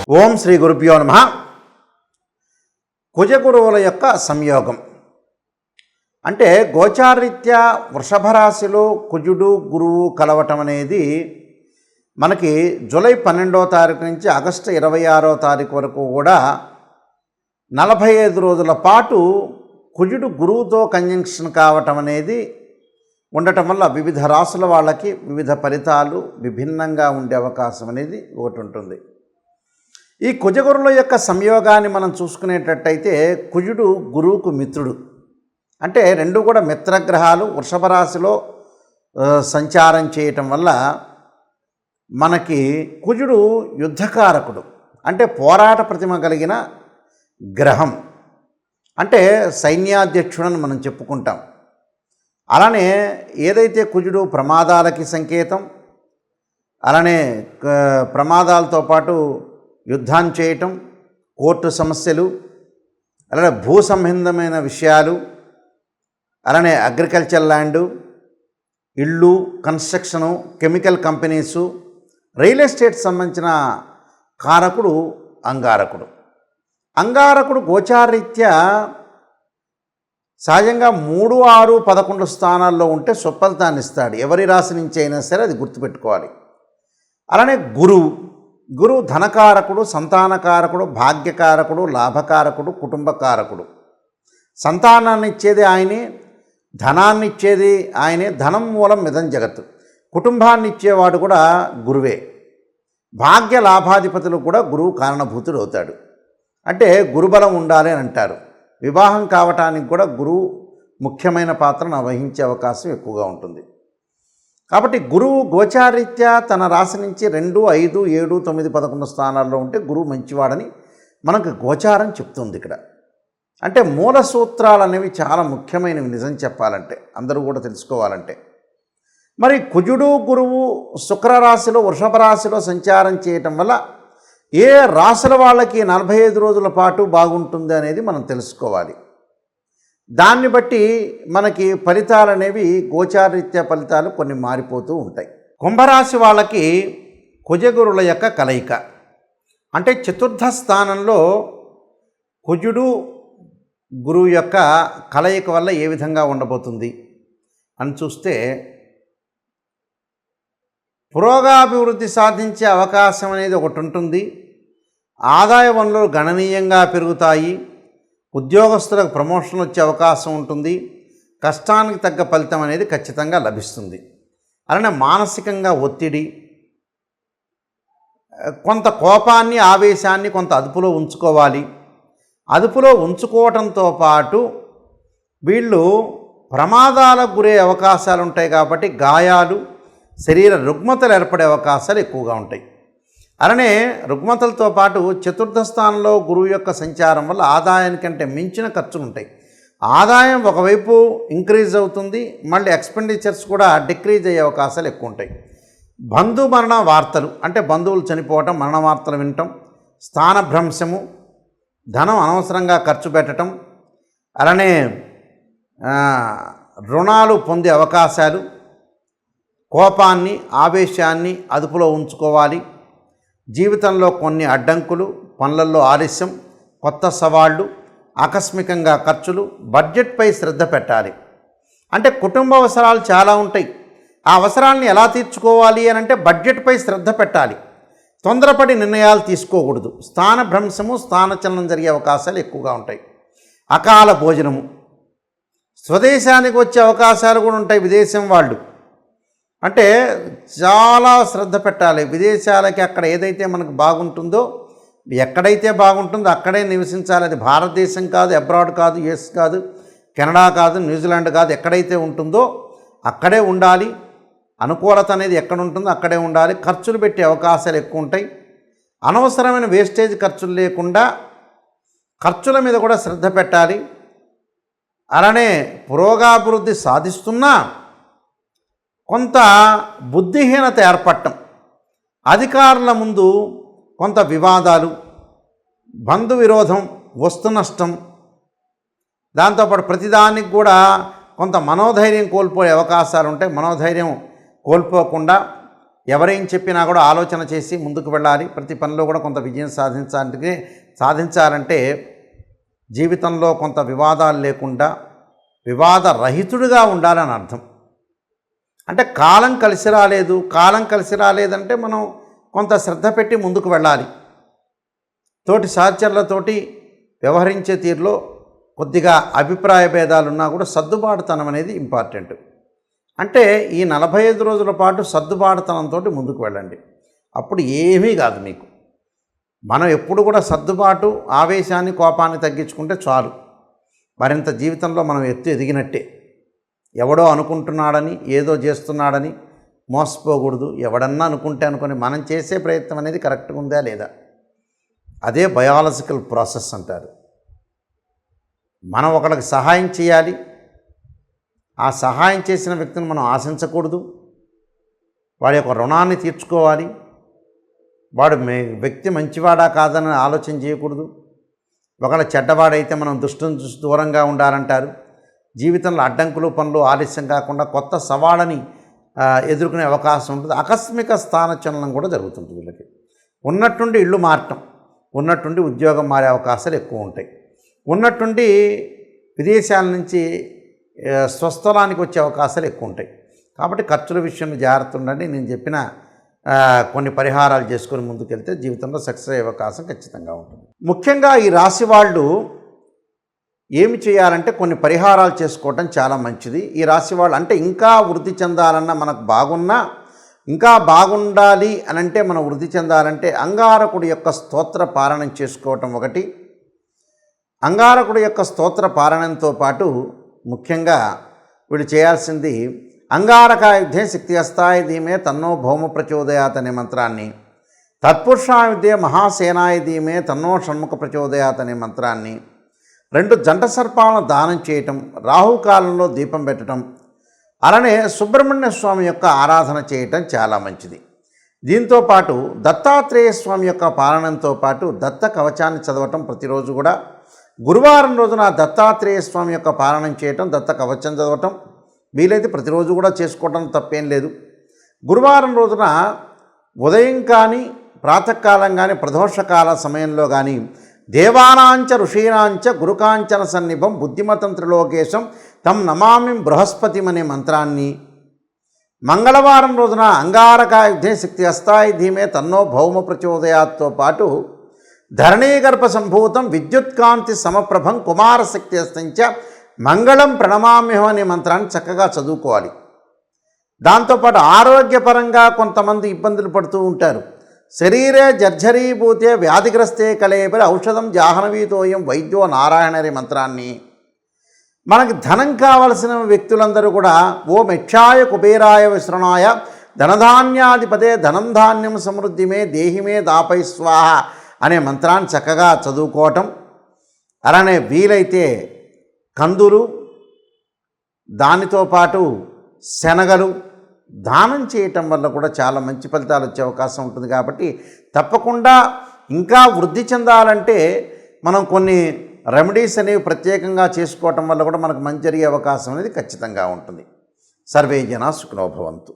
ఓం శ్రీ గురుభ్యో నమః. కుజగురువుల యొక్క సంయోగం అంటే గోచారీత్యా వృషభ రాశిలో కుజుడు గురువు కలవటం అనేది మనకి జూలై 12వ తారీఖు నుంచి ఆగస్టు 26వ తారీఖు వరకు కూడా 45 రోజుల పాటు కుజుడు గురువుతో కంజంక్షన్ కావటం అనేది ఉండటం వల్ల వివిధ రాశుల వాళ్ళకి వివిధ ఫలితాలు విభిన్నంగా ఉండే అవకాశం అనేది ఒకటి ఉంటుంది. ఈ కుజగురుల యొక్క సంయోగాన్ని మనం చూసుకునేటట్టయితే కుజుడు గురువుకు మిత్రుడు, అంటే రెండు కూడా మిత్రగ్రహాలు వృషభ రాశిలో సంచారం చేయటం వల్ల మనకి కుజుడు యుద్ధకారకుడు, అంటే పోరాట ప్రతిమ కలిగిన గ్రహం, అంటే సైన్యాధ్యక్షుడని మనం చెప్పుకుంటాం. అలానే ఏదైతే కుజుడు ప్రమాదాలకి సంకేతం, అలానే ప్రమాదాలతో పాటు యుద్ధాన్ని చేయటం, కోర్టు సమస్యలు, అలానే భూ సంబంధమైన విషయాలు, అలానే అగ్రికల్చర్ ల్యాండు, ఇళ్ళు, construction, chemical companies, real estate సంబంధించిన కారకుడు అంగారకుడు. అంగారకుడు గోచారీత్యా సహజంగా 3, 6, 11 స్థానాల్లో ఉంటే సుఫలితాన్ని ఇస్తాడు. ఎవరి రాశి నుంచి అయినా సరే అది గుర్తుపెట్టుకోవాలి. అలానే గురువు ధనకారకుడు, సంతానకారకుడు, భాగ్యకారకుడు, లాభకారకుడు, కుటుంబకారకుడు. సంతానాన్ని ఇచ్చేది ఆయనే, ధనాన్ని ఇచ్చేది ఆయనే. ధనం మూలం మిదం జగత్తు. కుటుంబాన్ని ఇచ్చేవాడు కూడా గురువే. భాగ్య లాభాధిపతులు కూడా గురువు కారణభూతుడు అవుతాడు. అంటే గురుబలం ఉండాలి అని అంటారు. వివాహం కావటానికి కూడా గురువు ముఖ్యమైన పాత్రను వహించే అవకాశం ఎక్కువగా ఉంటుంది. కాబట్టి గురువు గోచారీత్యా తన రాశి నుంచి 2, 5, 7, 9, 11 స్థానాల్లో ఉంటే గురువు మంచివాడని మనకు గోచారం చెప్తుంది. ఇక్కడ అంటే మూల సూత్రాలు అనేవి చాలా ముఖ్యమైనవి నిజం చెప్పాలంటే, అందరూ కూడా తెలుసుకోవాలంటే. మరి కుజుడు గురువు శుక్రరాశిలో వృషభ రాశిలో సంచారం చేయటం వల్ల ఏ రాశుల వాళ్ళకి 45 రోజుల పాటు బాగుంటుంది అనేది మనం తెలుసుకోవాలి. దాన్ని బట్టి మనకి ఫలితాలు అనేవి గోచారీత్యా ఫలితాలు కొన్ని మారిపోతూ ఉంటాయి. కుంభరాశి వాళ్ళకి కుజగురుల యొక్క కలయిక అంటే చతుర్థ స్థానంలో కుజుడు గురువు యొక్క కలయిక వల్ల ఏ విధంగా ఉండబోతుంది అని చూస్తే, పురోగాభివృద్ధి సాధించే అవకాశం అనేది ఒకటి ఉంటుంది. ఆదాయ వనరులు గణనీయంగా పెరుగుతాయి. ఉద్యోగస్తులకు ప్రమోషన్ వచ్చే అవకాశం ఉంటుంది. కష్టానికి తగ్గ ఫలితం అనేది ఖచ్చితంగా లభిస్తుంది. అలానే మానసికంగా ఒత్తిడి, కొంత కోపాన్ని, ఆవేశాన్ని కొంత అదుపులో ఉంచుకోవాలి. అదుపులో ఉంచుకోవటంతో పాటు వీళ్ళు ప్రమాదాలకు గురే అవకాశాలు ఉంటాయి. కాబట్టి గాయాలు, శరీర రుగ్మతలు ఏర్పడే అవకాశాలు ఎక్కువగా ఉంటాయి. అలానే రుగ్మతలతో పాటు చతుర్థ స్థానంలో గురువు యొక్క సంచారం వల్ల ఆదాయానికంటే మించిన ఖర్చులు ఉంటాయి. ఆదాయం ఒకవైపు ఇంక్రీజ్ అవుతుంది, మళ్ళీ ఎక్స్పెండిచర్స్ కూడా డిక్రీజ్ అయ్యే అవకాశాలు ఎక్కువ ఉంటాయి. మరణ వార్తలు అంటే బంధువులు చనిపోవటం, మరణ వార్తలు వినటం, స్థానభ్రంశము, ధనం అనవసరంగా ఖర్చు పెట్టడం, అలానే రుణాలు పొందే అవకాశాలు, కోపాన్ని, ఆవేశాన్ని అదుపులో ఉంచుకోవాలి. జీవితంలో కొన్ని అడ్డంకులు, పనులలో ఆలస్యం, కొత్త సవాళ్ళు, ఆకస్మికంగా ఖర్చులు, బడ్జెట్పై శ్రద్ధ పెట్టాలి. అంటే కుటుంబ అవసరాలు చాలా ఉంటాయి. ఆ అవసరాలను ఎలా తీర్చుకోవాలి అని అంటే బడ్జెట్పై శ్రద్ధ పెట్టాలి. తొందరపడి నిర్ణయాలు తీసుకోకూడదు. స్థానభ్రంశము, స్థానచలనం జరిగే అవకాశాలు ఎక్కువగా ఉంటాయి. అకాల భోజనము, స్వదేశానికి వచ్చే అవకాశాలు కూడా ఉంటాయి. విదేశం వాళ్ళు అంటే చాలా శ్రద్ధ పెట్టాలి. విదేశాలకి అక్కడ ఏదైతే మనకు బాగుంటుందో, ఎక్కడైతే బాగుంటుందో అక్కడే నివసించాలి. అది భారతదేశం కాదు, అబ్రాడ్ కాదు, యుఎస్ కాదు, కెనడా కాదు, న్యూజిలాండ్ కాదు, ఎక్కడైతే ఉంటుందో అక్కడే ఉండాలి. అనుకూలత అనేది ఎక్కడ ఉంటుందో అక్కడే ఉండాలి. ఖర్చులు పెట్టే అవకాశాలు ఎక్కువ ఉంటాయి. అనవసరమైన వేస్టేజ్ ఖర్చులు లేకుండా ఖర్చుల మీద కూడా శ్రద్ధ పెట్టాలి. అలానే పురోగాభివృద్ధి సాధిస్తున్నా కొంత బుద్ధిహీనత ఏర్పడటం, అధికారుల ముందు కొంత వివాదాలు, బంధు విరోధం, వస్తు నష్టం, దాంతోపాటు ప్రతిదానికి కూడా కొంత మనోధైర్యం కోల్పోయే అవకాశాలు ఉంటాయి. మనోధైర్యం కోల్పోకుండా ఎవరేం చెప్పినా కూడా ఆలోచన చేసి ముందుకు వెళ్ళాలి. ప్రతి పనిలో కూడా కొంత విజయం సాధించాలంటే జీవితంలో కొంత వివాదాలు లేకుండా వివాదరహితుడిగా ఉండాలని అర్థం. అంటే కాలం కలిసి రాలేదంటే మనం కొంత శ్రద్ధ పెట్టి ముందుకు వెళ్ళాలి. తోటి సహచరులతోటి వ్యవహరించే తీరులో కొద్దిగా అభిప్రాయ భేదాలున్నా కూడా సర్దుబాటుతనం అనేది ఇంపార్టెంట్. అంటే ఈ 45 రోజుల పాటు సర్దుబాటుతనంతో ముందుకు వెళ్ళండి. అప్పుడు ఏమీ కాదు మీకు. మనం ఎప్పుడు కూడా సర్దుబాటు, ఆవేశాన్ని, కోపాన్ని తగ్గించుకుంటే చాలు. మరింత జీవితంలో మనం ఎదిగినట్టే. ఎవడో అనుకుంటున్నాడని, ఏదో చేస్తున్నాడని మోసపోకూడదు. ఎవడన్నా అనుకొని మనం చేసే ప్రయత్నం అనేది కరెక్ట్గా ఉందా లేదా, అదే బయాలజికల్ ప్రాసెస్ అంటారు. మనం ఒకళ్ళకి సహాయం చేయాలి. ఆ సహాయం చేసిన వ్యక్తిని మనం ఆశించకూడదు. వాడి యొక్క రుణాన్ని తీర్చుకోవాలి. వాడు వ్యక్తి మంచివాడా కాదని ఆలోచన చేయకూడదు. ఒకవేళ చెడ్డవాడైతే మనం దుష్టుని చూసి దూరంగా ఉండాలంటారు. జీవితంలో అడ్డంకులు, పనులు ఆలస్యం కాకుండా కొత్త సవాళ్ళని ఎదుర్కొనే అవకాశం ఉంటుంది. ఆకస్మిక స్థానచలనం కూడా జరుగుతుంది వీళ్ళకి. ఉన్నట్టుండి ఇల్లు మారటం, ఉన్నట్టుండి ఉద్యోగం మారే అవకాశాలు ఎక్కువ ఉంటాయి. ఉన్నట్టుండి విదేశాల నుంచి స్వస్థలానికి వచ్చే అవకాశాలు ఎక్కువ ఉంటాయి. కాబట్టి ఖర్చుల విషయంలో జాగ్రత్త ఉండండి. నేను చెప్పిన కొన్ని పరిహారాలు చేసుకొని ముందుకెళ్తే జీవితంలో సక్సెస్ అయ్యే అవకాశం ఖచ్చితంగా ఉంటుంది. ముఖ్యంగా ఈ రాశి వాళ్ళు ఏమి చేయాలంటే కొన్ని పరిహారాలు చేసుకోవటం చాలా మంచిది. ఈ రాశి వాళ్ళు అంటే ఇంకా వృద్ధి చెందాలన్నా, మనకు బాగున్నా ఇంకా బాగుండాలి అని అంటే, మనం వృద్ధి చెందాలంటే అంగారకుడి యొక్క స్తోత్ర పారాయణం చేసుకోవటం ఒకటి. అంగారకుడి యొక్క స్తోత్ర పారాయణంతో పాటు ముఖ్యంగా వీళ్ళు చేయాల్సింది అంగారకాయుద్ధే శక్తిహస్తాయ ధీమే తన్నో భౌమ ప్రచోదయాత్ అనే మంత్రాన్ని, తత్పురుషాయుద్ధే మహాసేనాయ ధీమే తన్నో షణ్ముఖ ప్రచోదయాత్ అనే మంత్రాన్ని, 2 జంట సర్పాలను దానం చేయటం, రాహుకాలంలో దీపం పెట్టడం, అలానే సుబ్రహ్మణ్య స్వామి యొక్క ఆరాధన చేయటం చాలా మంచిది. దీంతోపాటు దత్తాత్రేయ స్వామి యొక్క పాలనంతో పాటు దత్త కవచాన్ని చదవటం ప్రతిరోజు కూడా. గురువారం రోజున దత్తాత్రేయ స్వామి యొక్క పాలనం చేయటం, దత్త కవచం చదవటం వీలైతే ప్రతిరోజు కూడా చేసుకోవటం తప్పేం లేదు. గురువారం రోజున ఉదయం కానీ, ప్రాతకాలం కానీ, ప్రదోషకాల సమయంలో కానీ దేవానాంచ ఋషీనాంచ గురుకాంచన సన్నిభం బుద్ధిమతం త్రిలోకేశం తం నమామి బృహస్పతిం అనే మంత్రాన్ని, మంగళవారం రోజున అంగారకాయుద్ధే శక్తిహస్తాయ ధీమే తన్నో భౌమ ప్రచోదయాత్తో పాటు ధరణీగర్భ సంభూతం విద్యుత్కాంతి సమప్రభం కుమారశక్తి హస్తంచ మంగళం ప్రణమామ్యహం అనే మంత్రాన్ని చక్కగా చదువుకోవాలి. దాంతోపాటు ఆరోగ్యపరంగా కొంతమంది ఇబ్బందులు పడుతూ ఉంటారు. శరీరే జర్జరీభూతే వ్యాధిగ్రస్తే కళేబరి ఔషధం జాహ్నవీతోయం వైద్యో నారాయణ అనే మంత్రాన్ని, మనకి ధనం కావలసిన వ్యక్తులందరూ కూడా ఓం యక్షాయ కుబేరాయ విశ్రణాయ ధనధాన్యాధిపతే ధనం ధాన్యం సమృద్ధిమే దేహిమే దాపై స్వాహ అనే మంత్రాన్ని చక్కగా చదువుకోవటం. అలానే వీలైతే కందులు, దానితో పాటు శనగలు దానం చేయటం వల్ల కూడా చాలా మంచి ఫలితాలు వచ్చే అవకాశం ఉంటుంది. కాబట్టి తప్పకుండా ఇంకా వృద్ధి చెందాలంటే మనం కొన్ని రెమెడీస్ అనేవి ప్రత్యేకంగా చేసుకోవటం వల్ల కూడా మనకు మంచి జరిగే అవకాశం అనేది ఖచ్చితంగా ఉంటుంది. సర్వే జనా సుఖినో భవంతు.